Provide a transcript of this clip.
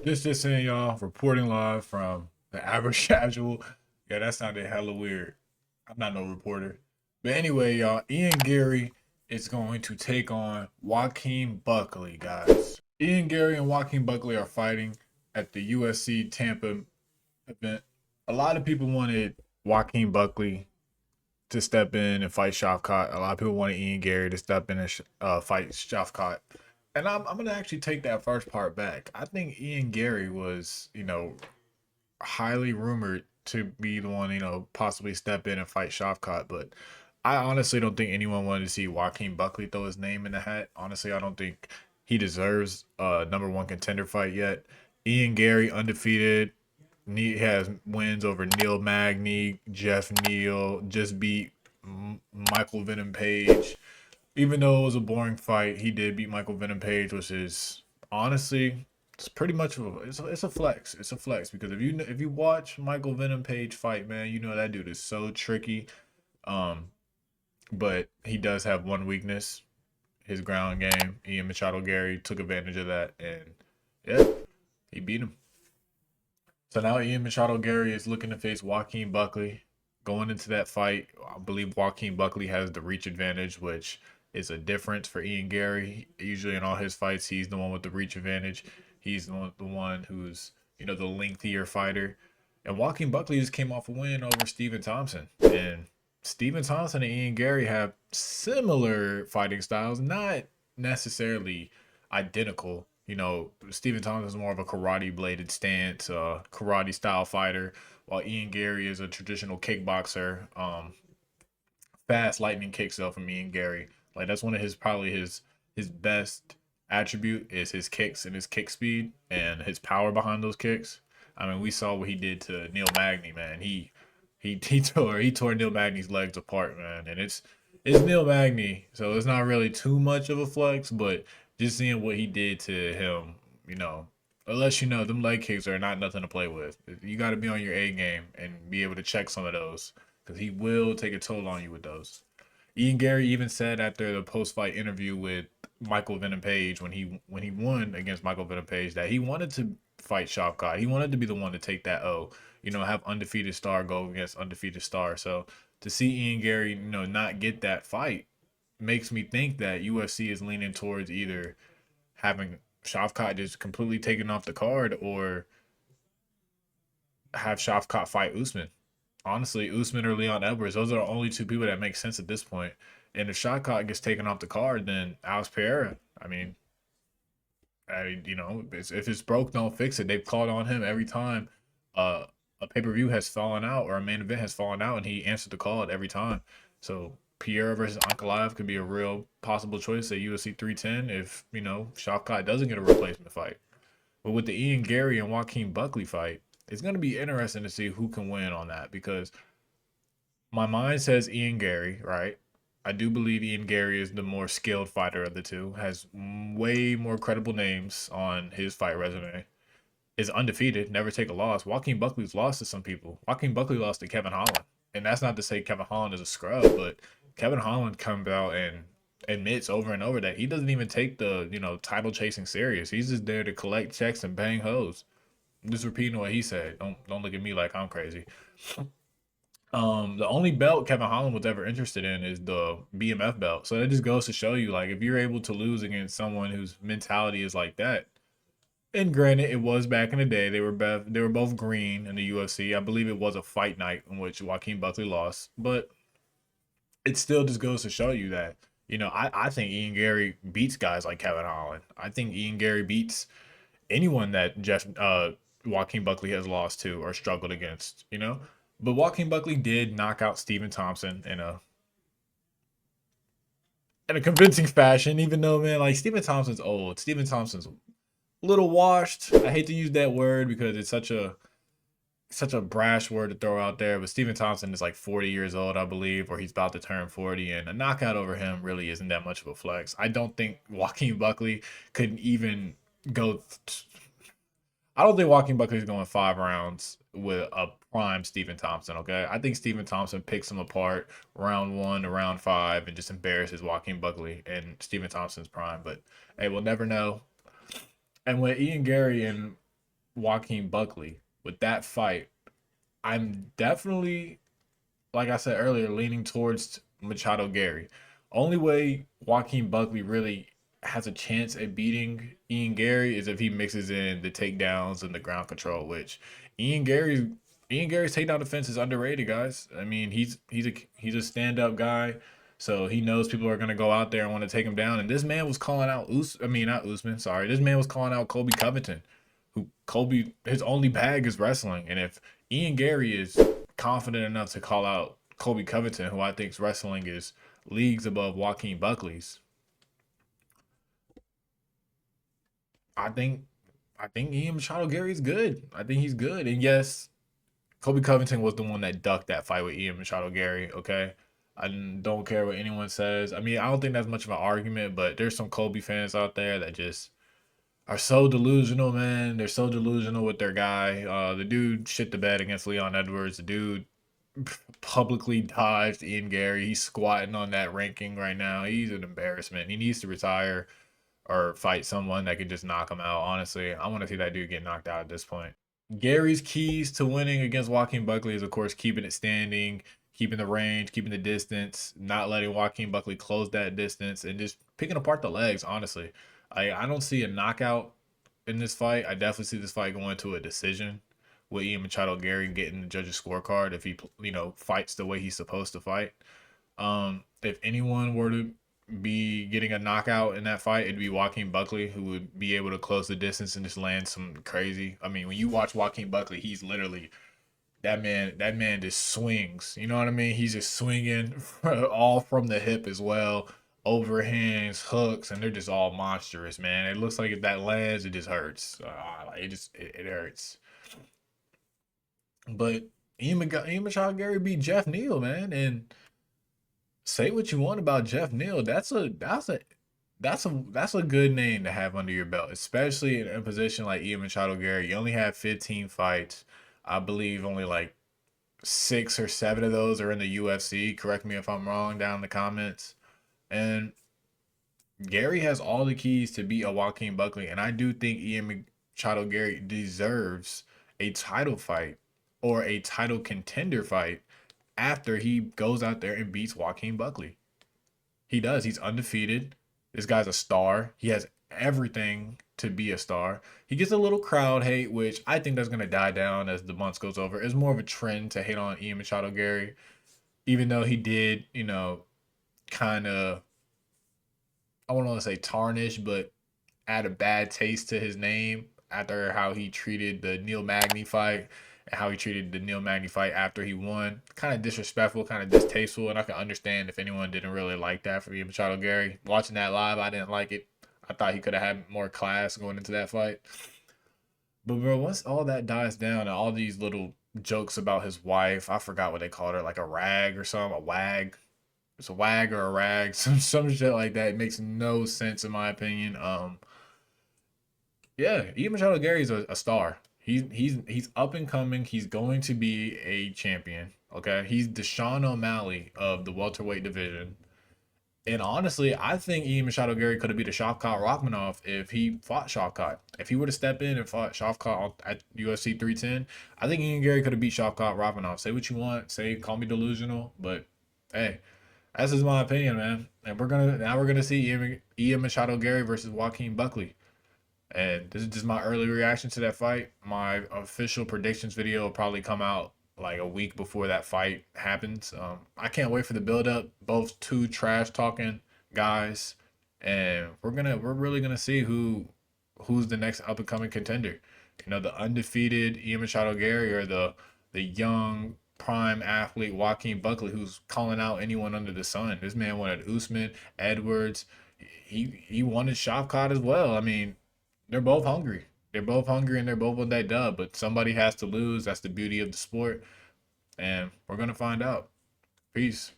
Just saying, y'all, reporting live from the average casual. Yeah, that sounded hella weird. I'm not no reporter. But anyway, y'all, Ian Garry is going to take on Joaquin Buckley, guys. Ian Garry and Joaquin Buckley are fighting at the USC Tampa event. A lot of people wanted Joaquin Buckley to step in and fight Shafkat. A lot of people wanted Ian Garry to step in and fight Shafkat. And I'm gonna actually take that first part back. I think Ian Garry was, highly rumored to be the one, possibly step in and fight Shafkat, but I honestly don't think anyone wanted to see Joaquin Buckley throw his name in the hat. Honestly, I don't think he deserves a number one contender fight yet. Ian Garry undefeated. He has wins over Neil Magny, Jeff Neal, just beat Michael Venom Page. Even though it was a boring fight, he did beat Michael Venom Page, which is honestly it's pretty much it's a flex. It's a flex because if you watch Michael Venom Page fight, man, you know that dude is so tricky. Um, but he does have one weakness: his ground game. Ian Machado Garry took advantage of that, and yeah, he beat him. So now Ian Machado Garry is looking to face Joaquin Buckley. Going into that fight, I believe Joaquin Buckley has the reach advantage, which is a difference for Ian Garry. Usually in all his fights, he's the one with the reach advantage. He's the one who's, the lengthier fighter. And Joaquin Buckley just came off a win over Stephen Thompson. And Stephen Thompson and Ian Garry have similar fighting styles, not necessarily identical. Stephen Thompson is more of a karate bladed stance, karate style fighter, while Ian Garry is a traditional kickboxer. Fast lightning kicks though from Ian Garry. Like that's one of his best attribute is his kicks and his kick speed and his power behind those kicks. I mean, we saw what he did to Neil Magny, man. He tore Neil Magny's legs apart, man. And it's Neil Magny, so it's not really too much of a flex, but just seeing what he did to him, you know, unless them leg kicks are not nothing to play with. You got to be on your A game and be able to check some of those because he will take a toll on you with those. Ian Garry even said after the post fight interview with Michael Venom Page when he won against Michael Venom Page that he wanted to fight Shafkat. He wanted to be the one to take that O. Have undefeated star go against undefeated star. So to see Ian Garry, not get that fight makes me think that UFC is leaning towards either having Shafkat just completely taken off the card or have Shafkat fight Usman. Honestly, Usman or Leon Edwards, those are the only two people that make sense at this point. And if Shafkat gets taken off the card, then Alex Pereira. If it's broke, don't fix it. They've called on him every time a pay per view has fallen out or a main event has fallen out, and he answered the call every time. So Pierre versus Ankalaev could be a real possible choice at UFC 310 if Shafkat doesn't get a replacement fight. But with the Ian Garry and Joaquin Buckley fight, it's going to be interesting to see who can win on that because my mind says Ian Garry, right? I do believe Ian Garry is the more skilled fighter of the two, has way more credible names on his fight resume, is undefeated, never take a loss. Joaquin Buckley's lost to some people. Joaquin Buckley lost to Kevin Holland. And that's not to say Kevin Holland is a scrub, but Kevin Holland comes out and admits over and over that he doesn't even take the, title chasing serious. He's just there to collect checks and bang hoes. I'm just repeating what he said. Don't look at me like I'm crazy. The only belt Kevin Holland was ever interested in is the BMF belt. So that just goes to show you, like, if you're able to lose against someone whose mentality is like that, and granted, it was back in the day. They were both green in the UFC. I believe it was a fight night in which Joaquin Buckley lost, but it still just goes to show you that I think Ian Garry beats guys like Kevin Holland. I think Ian Garry beats anyone that Joaquin Buckley has lost to or struggled against. But Joaquin Buckley did knock out Stephen Thompson in a convincing fashion. Even though, man, like Stephen Thompson's old. Stephen Thompson's little washed. I hate to use that word because it's such a brash word to throw out there, but Stephen Thompson is like 40 years old, I believe, or he's about to turn 40, and a knockout over him really isn't that much of a flex. I don't think Joaquin Buckley could even go. I don't think Joaquin Buckley is going 5 rounds with a prime Stephen Thompson. Okay, I think Stephen Thompson picks him apart round 1 to round 5 and just embarrasses Joaquin Buckley and Stephen Thompson's prime. But hey, we'll never know. And with Ian Garry and Joaquin Buckley with that fight, I'm definitely, like I said earlier, leaning towards Machado Garry. Only way Joaquin Buckley really has a chance at beating Ian Garry is if he mixes in the takedowns and the ground control, which Ian Gary's Ian Gary's takedown defense is underrated, guys. I mean, he's a stand up guy, so he knows people are gonna go out there and want to take him down. And this man was calling out I mean, not Usman. Sorry, this man was calling out Colby Covington, who Colby his only bag is wrestling, and if Ian Garry is confident enough to call out Colby Covington, who I think's wrestling is leagues above Joaquin Buckley's, I think I think Ian Machado Gary's good. I think he's good. And yes, Colby Covington was the one that ducked that fight with Ian Machado Gary. Okay. I don't care what anyone says. I mean, I don't think that's much of an argument, but there's some Colby fans out there that just are so delusional, man. They're so delusional with their guy. The dude shit the bed against Leon Edwards. The dude publicly dodged Ian Gary. He's squatting on that ranking right now. He's an embarrassment. He needs to retire or fight someone that could just knock him out. Honestly, I want to see that dude get knocked out at this point. Gary's keys to winning against Joaquin Buckley is, of course, keeping it standing, keeping the range, keeping the distance, not letting Joaquin Buckley close that distance, and just picking apart the legs. Honestly, I don't see a knockout in this fight. I definitely see this fight going to a decision with Ian Machado Gary getting the judge's scorecard if he fights the way he's supposed to fight. If anyone were to be getting a knockout in that fight, it'd be Joaquin Buckley, who would be able to close the distance and just land some crazy. I mean, when you watch Joaquin Buckley, he's literally that man. That man just swings. You know what I mean? He's just swinging all from the hip as well, overhands, hooks, and they're just all monstrous, man. It looks like if that lands, it just hurts. It hurts. But Ian Machado Gary beat Jeff Neal, man, and say what you want about Jeff Neal. That's a good name to have under your belt, especially in a position like Ian Machado Gary. You only have 15 fights. I believe only like 6 or 7 of those are in the UFC. Correct me if I'm wrong down in the comments. And Gary has all the keys to beat a Joaquin Buckley, and I do think Ian Machado Gary deserves a title fight or a title contender fight after he goes out there and beats Joaquin Buckley. He does. He's undefeated. This guy's a star. He has everything to be a star. He gets a little crowd hate, which I think that's gonna die down as the months goes over. It's more of a trend to hate on Ian Machado Gary, even though he did, kind of, I wouldn't want to say tarnish, but add a bad taste to his name after how he treated the Neil Magny fight and how he treated the Neil Magny fight after he won. Kind of disrespectful, kind of distasteful, and I can understand if anyone didn't really like that from Ian Machado Gary. Watching that live, I didn't like it. I thought he could have had more class going into that fight. But bro, once all that dies down and all these little jokes about his wife, I forgot what they called her, like a rag or something, a wag. It's a wag or a rag, some shit like that. It makes no sense in my opinion. Yeah, Ian Machado Gary's a star. He's up and coming. He's going to be a champion. Okay, he's Deshaun O'Malley of the welterweight division. And honestly, I think Ian Machado Gary could have beat a Shavkat Rachmanov if he fought Shavkat. If he were to step in and fought Shavkat at UFC 310, I think Ian Gary could have beat Shavkat Rachmanov. Say what you want, say call me delusional, but hey, that's just my opinion, man. And we're gonna see Ian Machado Gary versus Joaquin Buckley. And this is just my early reaction to that fight. My official predictions video will probably come out like a week before that fight happens. I can't wait for the build up. Both two trash talking guys, and we're really gonna see who's the next up and coming contender. The undefeated Ian Machado Gary or the young prime athlete Joaquin Buckley, who's calling out anyone under the sun. This man wanted Usman, Edwards. He wanted Shavkat as well. I mean, they're both hungry. They're both hungry and they're both on that dub, but somebody has to lose. That's the beauty of the sport. And we're going to find out. Peace.